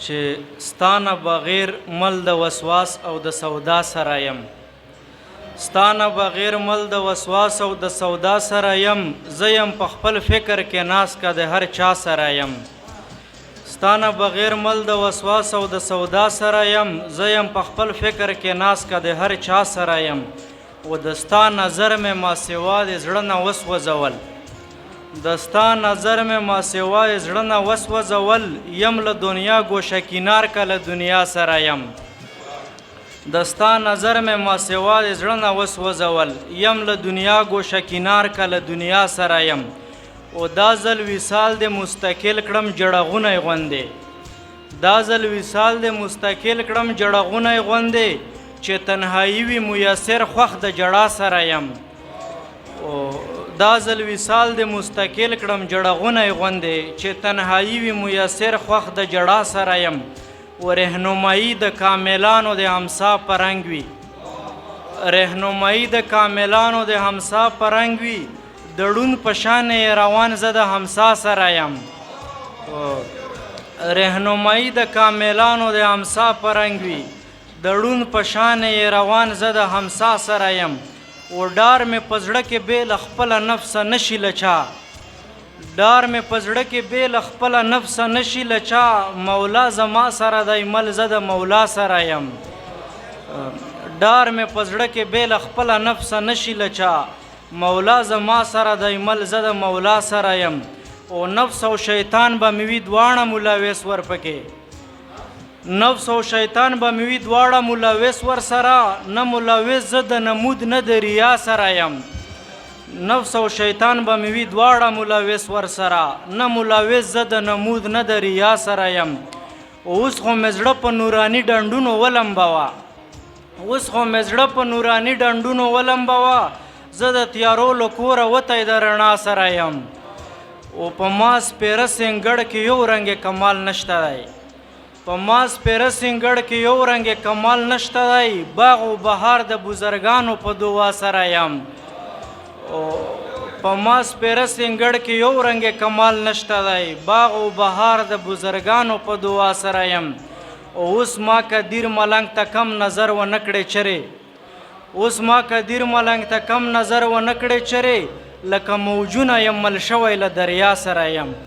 چې ستانه بغیر مل د وسواس او د سودا سره یم ستانه بغیر مل د وسواس او د سودا سره یم زه یم په خپل فکر کې ناست که د هر چا سره یم ستانه بغیر مل د وسواس او د سودا سره یم زه یم په خپل فکر کې ناست که د هر چا سره یم و د ستا نظر مې ما سوا د زړه نه وسوځول د ستا نظر مې ما سوا د زړه نه وسوځول یم له دنیا ګوشه کنار که له دنیا سره یم د ستا نظر مې ما سوا د زړه نه وسوځول یم له دنیا ګوشه کنار که له دنیا سره یم او دا ځل وصال د مستقل کړم جړغونی غوندې دا ځل وصال د مستقل کړم جړغونی غوندې چې تنهایی وي میسر خوښ د جړا سره یم دا ځل وصال د مستقل کړم جړغونی غوندې چې تنهایی وي میسر خوښ د جړا سره یم و رهنمایی د کاملانو د همسا پرنګ وي رهنمایی د کاملانو د همسا پرنګ وي د ړوند په شان روان زه د همسا سره یم رهنمایی د کاملانو د همسا پرنګ وي د ړوند په شان روان زه د همسا سره یم و ډار مې په زړه کې بې له خپله نفسه نشي له چا ډار مې په زړه کې بې له خپله نفسه نشي له چا مولا زما سره دی مل زه د مولا سره یم ډار مې په زړه کې بې له خپله نفسه نشي له چا مولا زما سره دی مل زه د مولا سره یم او نفس او شیطان به مې وي دواړه ملوث ورپکې نفس او شیطان به مې وي دواړه ملوث ورسره نه ملوث زه د نمود نه د ریا سره یم نفس او شیطان به مې وي دواړه ملوث ورسره نه ملوث زه د نمود نه د ریا سره یم اوس خو مې زړه په نوراني ډنډونو ولمبوه اوس خو مې زړه په نوراني ډنډونو ولمبوه زه د تیارو له کوره وتی د رڼا سره یم او په ما سپېره سنګړ کې یو رنګ کمال نشته دی په ما سپېره سنګړ کې یو رنګ کمال نشته دی باغ و بهار د بزرګانو په دعا سره یم په ما سپېره سنګړ کې یو رنګ کمال نشته دی باغ و بهار د بزرګانو په دعا سره یم اوس ما قدیر ملنګ ته کم نظر و نه کړې چرې اوس ما قدیر ملنګ ته کم نظر و نه کړې چرې لکه موجونه یم مل شوی له دریا سره یم